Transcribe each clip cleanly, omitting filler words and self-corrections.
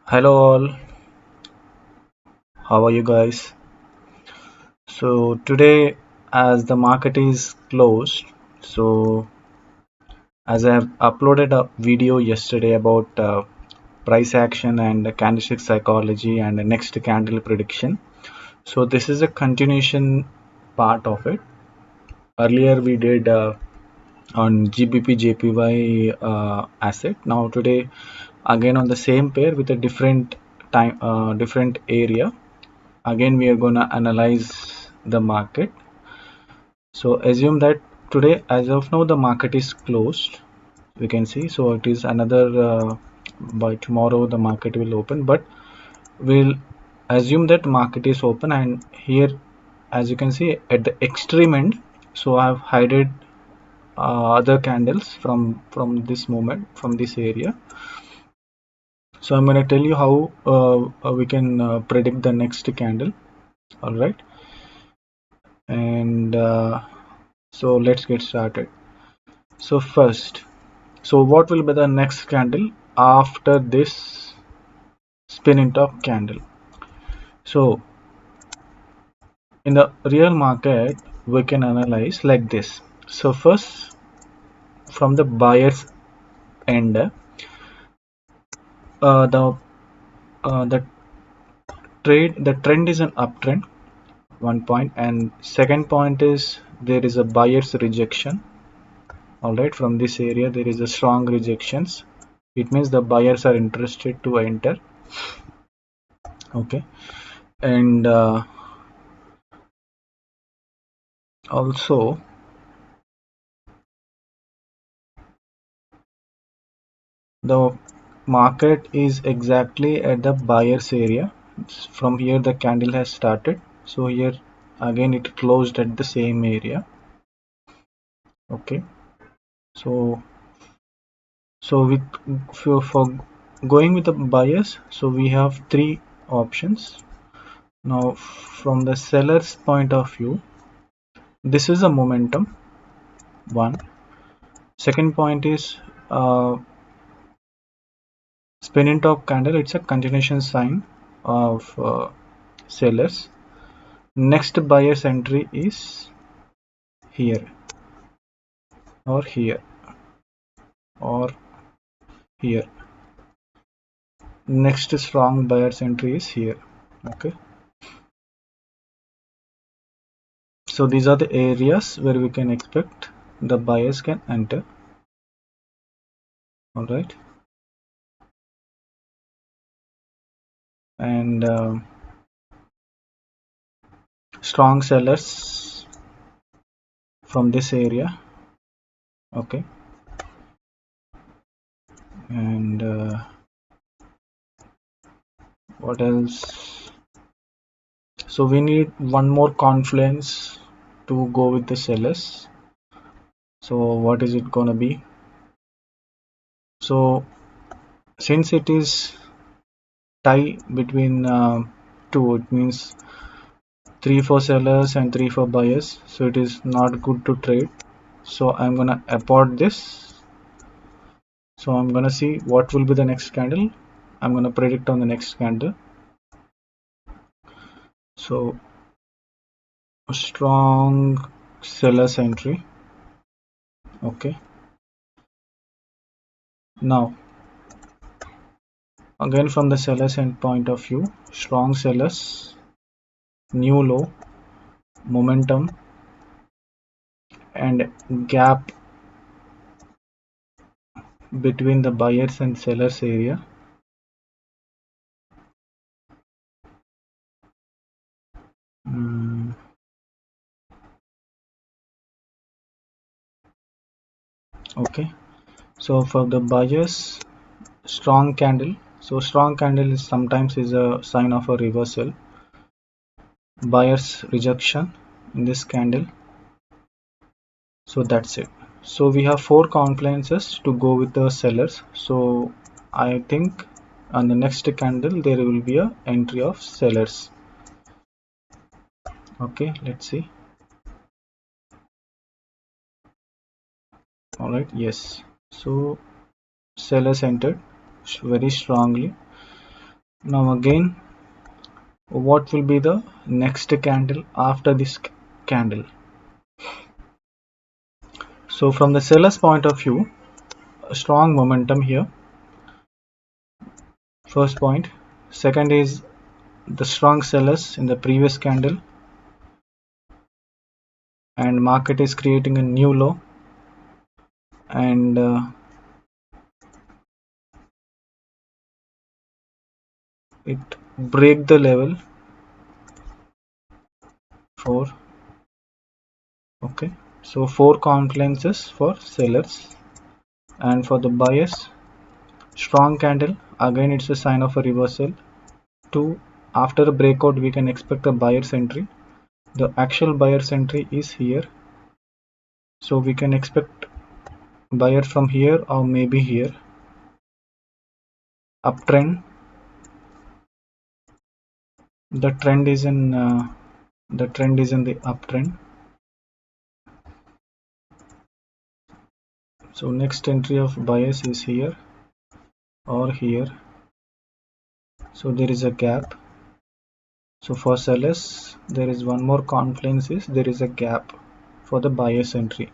Hello all, how are you guys? So today as the market is closed, so as I have uploaded a video yesterday about price action and candlestick psychology and the next candle prediction. So this is a continuation part of it. Earlier we did on GBP JPY asset. Now today again on the same pair with a different time, different area. Again we are gonna analyze the market. So assume that today, as of now, the market is closed. We can see. So it is another by tomorrow the market will open. But we'll assume that market is open, and here, as you can see at the extreme end, so I've hidden other candles from this moment from this area. So I'm going to tell you how we can predict the next candle. All right, and so let's get started. So first. So what will be the next candle after this spinning top candle? So in the real market, we can analyze like this. So first, from the buyer's end, uh, the the the trend is an uptrend. One point, and second point is there is a buyer's rejection. All right, from this area there is a strong rejections. It means the buyers are interested to enter. Okay, and also the market is exactly at the buyer's area. From here the candle has started. So here again it closed at the same area. Okay. So with for going with the buyers, so we have three options. Now from the seller's point of view, this is a momentum one. Second point is spinning top candle. It's a continuation sign of sellers. Next buyer's entry is here or here or here. Next strong buyer's entry is here. Okay, so these are the areas where we can expect the buyers can enter. All right, and strong sellers from this area. Okay, and what else? So we need one more confluence to go with the sellers. So what is it gonna be? So since it is tie between two, it means 3 for sellers and 3 for buyers, so it is not good to trade. So I'm gonna abort this. So I'm gonna see what will be the next candle. I'm gonna predict on the next candle. So a strong sellers entry. Okay, now again from the sellers end point of view, strong sellers, new low, momentum, and gap between the buyers and sellers area. Mm, okay, so for the buyers, strong candle. So strong candle is sometimes is a sign of a reversal. Buyers rejection in this candle. So that's it. So we have four confluences to go with the sellers. So I think on the next candle there will be a entry of sellers. Okay, let's see. All right, yes. So sellers entered very strongly. Now again, what will be the next candle after this candle? So from the seller's point of view, a strong momentum here, first point. Second is the strong sellers in the previous candle, and market is creating a new low, and it break the level 4. Okay, so 4 confluences for sellers, and for the buyers, strong candle, again it's a sign of a reversal. 2, after a breakout we can expect a buyer's entry. The actual buyer's entry is here, so we can expect buyer from here or maybe here. Uptrend, the trend is in the uptrend. So next entry of buyers is here or here, so there is a gap. So for sellers there is one more confluence, is there is a gap for the buyer's entry.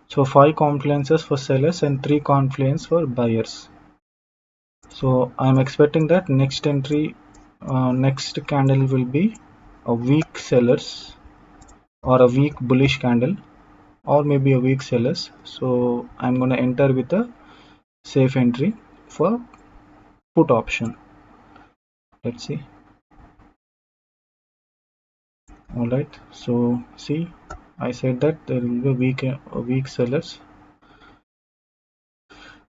So 5 confluences for sellers and 3 confluence for buyers. So I'm expecting that next entry, next candle will be a weak sellers or a weak bullish candle, or maybe a weak sellers. So I'm going to enter with a safe entry for put option. Let's see. All right, so see, I said that there will be a weak sellers.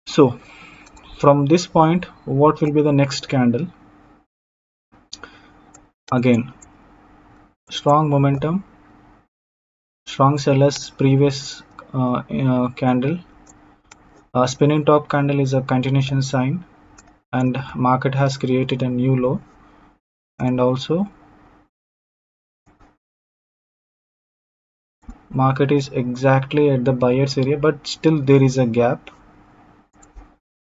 So from this point, what will be the next candle? Again, strong momentum, strong sellers previous candle. Spinning top candle is a continuation sign, and market has created a new low, and also market is exactly at the buyer's area, but still there is a gap.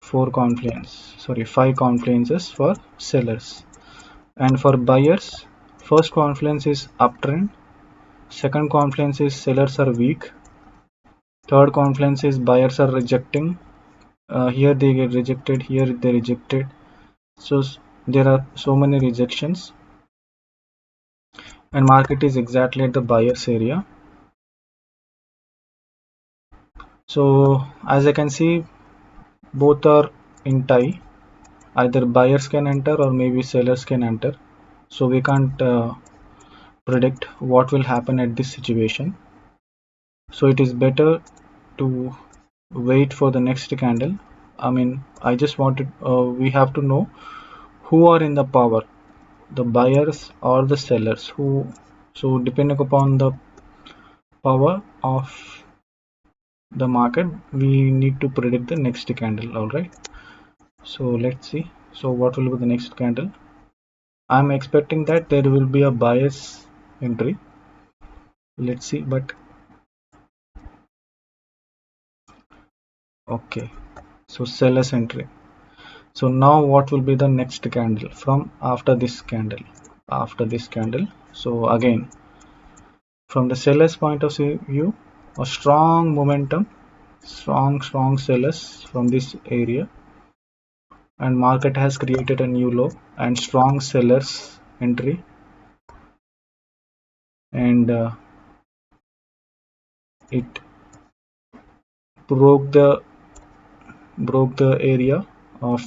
5 confluences for sellers, and for buyers, first confluence is uptrend, second confluence is sellers are weak, third confluence is buyers are rejecting. Here they get rejected, here they rejected, so there are so many rejections, and market is exactly at the buyer's area. So as I can see, both are in tie, either buyers can enter or maybe sellers can enter, so we can't predict what will happen at this situation. So it is better to wait for the next candle. I mean, I just wanted, we have to know who are in the power, the buyers or the sellers. Who, so depending upon the power of the market, we need to predict the next candle. All right, so let's see. So what will be the next candle? I'm expecting that there will be a buyer's entry. Let's see, but okay, so seller's entry. So now what will be the next candle from after this candle? After this candle, so again, from the seller's point of view, a strong momentum, strong sellers from this area, and market has created a new low and strong sellers entry, and it broke the area of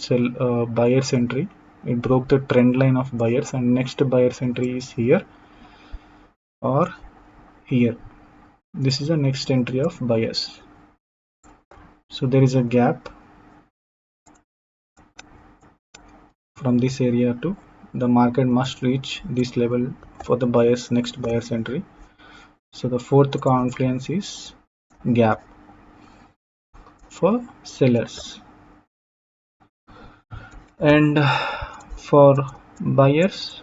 buyer's entry. It broke the trend line of buyers, and next buyer's entry is here or here. This is the next entry of buyers. So there is a gap from this area to the market must reach this level for the buyers next buyer's entry. So the fourth confluence is gap for sellers, and for buyers,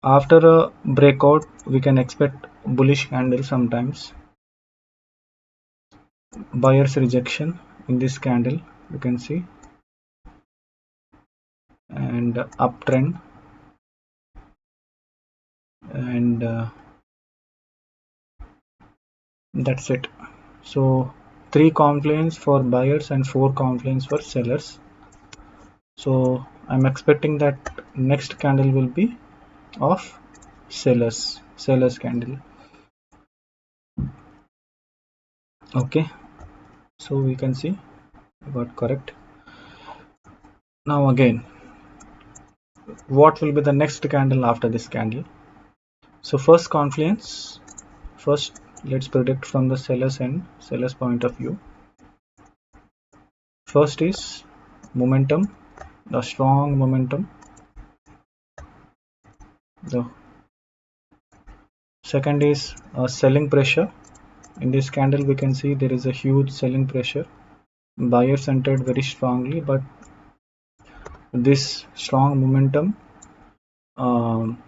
after a breakout we can expect bullish candle sometimes. Buyers rejection in this candle, you can see, and uptrend, and that's it. So 3 confluence for buyers and 4 confluence for sellers. So I'm expecting that next candle will be of sellers candle. Okay, so we can see I got correct. Now again, what will be the next candle after this candle? So first confluence, first let's predict from the seller's point of view. First is momentum, the strong momentum. The second is selling pressure. In this candle we can see there is a huge selling pressure. Buyers entered very strongly, but this strong momentum um,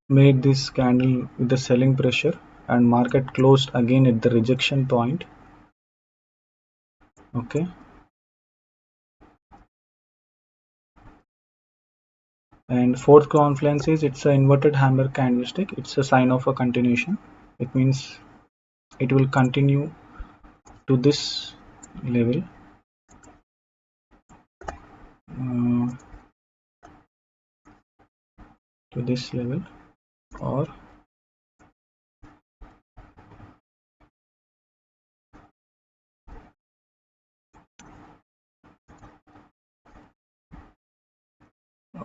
made this candle with the selling pressure, and market closed again at the rejection point. Okay, and fourth confluence is it's an inverted hammer candlestick. It's a sign of a continuation. It means it will continue to this level, uh, to this level, or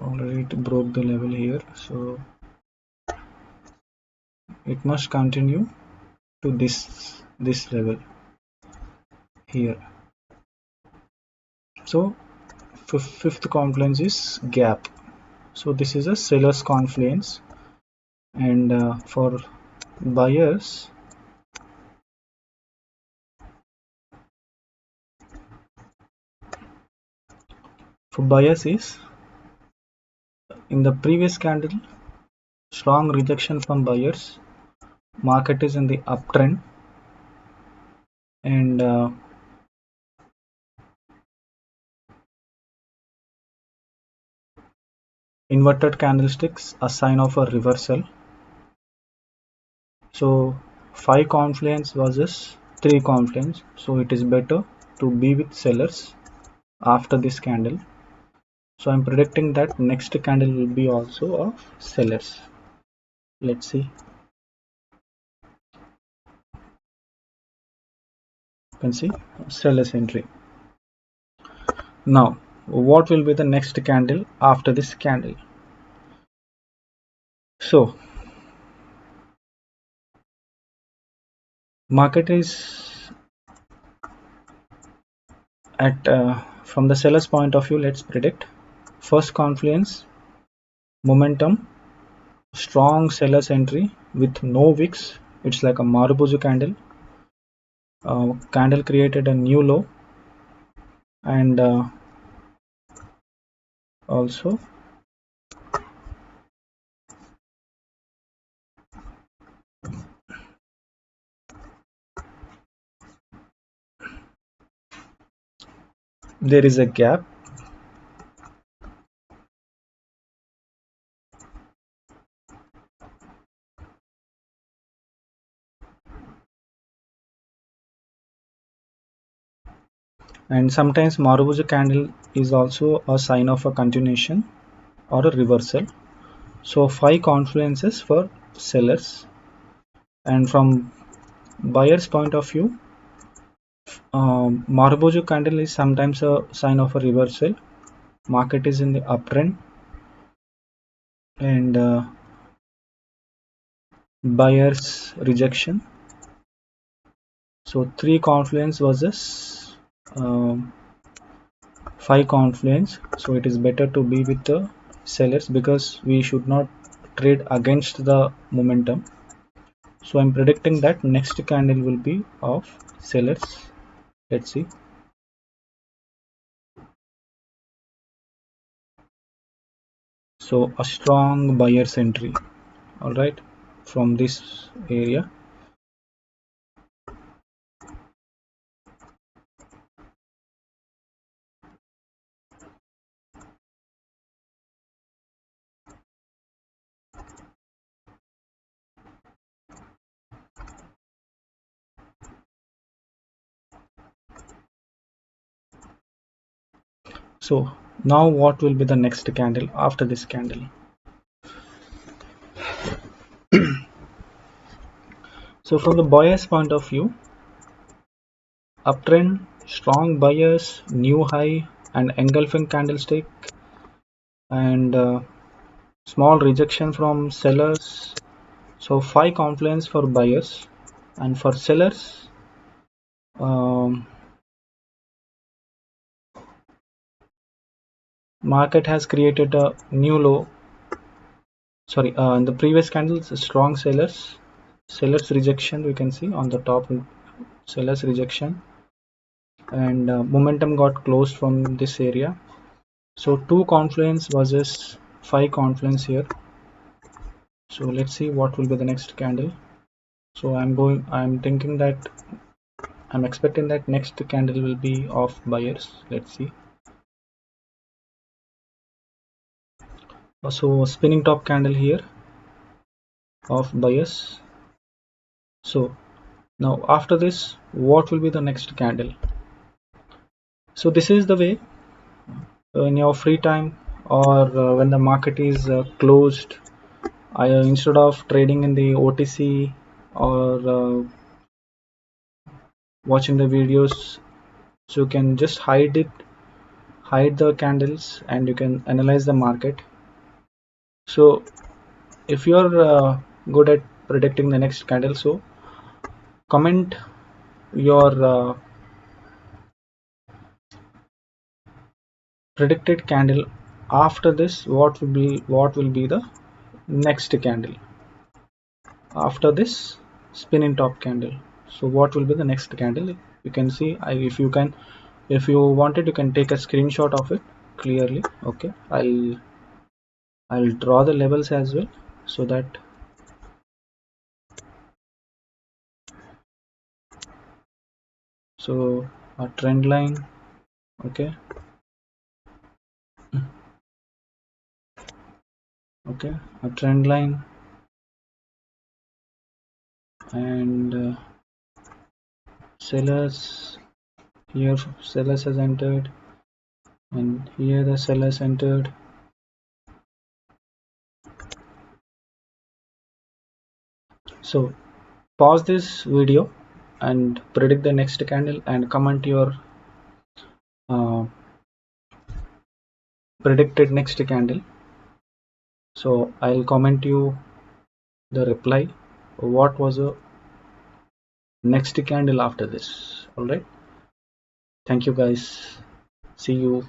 already it broke the level here, so it must continue to this level here. So fifth confluence is gap. So this is a seller's confluence, and for buyers, is in the previous candle strong rejection from buyers, market is in the uptrend, and inverted candlesticks a sign of a reversal. So 5 confluence versus 3 confluence, so it is better to be with sellers after this candle. So I'm predicting that next candle will be also of sellers. Let's see. You can see sellers entry. Now what will be the next candle after this candle? So market is at from the seller's point of view. Let's predict first confluence, momentum, strong sellers entry with no wicks. It's like a Marubozu candle. Candle created a new low, and also there is a gap, and sometimes Marubozu candle is also a sign of a continuation or a reversal. So 5 confluences for sellers, and from buyer's point of view, Marubozu candle is sometimes a sign of a reversal. Market is in the uptrend, and buyer's rejection. So 3 confluence versus 5 confluence. So it is better to be with the sellers because we should not trade against the momentum. So I'm predicting that next candle will be of sellers. Let's see. So a strong buyer's entry. All right, from this area. So now what will be the next candle after this candle? So from the buyer's point of view, uptrend, strong buyers, new high and engulfing candlestick, and small rejection from sellers. So 5 confluence for buyers, and for sellers, um, market has created a new low. Sorry, in the previous candles, strong sellers rejection we can see on the top, sellers rejection, and momentum got closed from this area. So 2 confluence versus 5 confluence here. So let's see what will be the next candle. So I'm thinking that I'm expecting that next candle will be of buyers. Let's see. So spinning top candle here of buyers. So now after this, what will be the next candle? So this is the way, in your free time, or when the market is closed, instead of trading in the OTC or watching the videos, so you can just hide the candles and you can analyze the market. So if you're good at predicting the next candle, so comment your predicted candle. After this, what will be the next candle after this spinning top candle? So what will be the next candle? You can see, if you wanted, you can take a screenshot of it clearly. Okay, I'll draw the levels as well, so that so a trend line. Okay, okay, a trend line, and sellers here, sellers has entered, and here the sellers entered. So pause this video and predict the next candle and comment your uh, predicted next candle. So I'll comment you the reply, what was the next candle after this. All right, thank you guys, see you.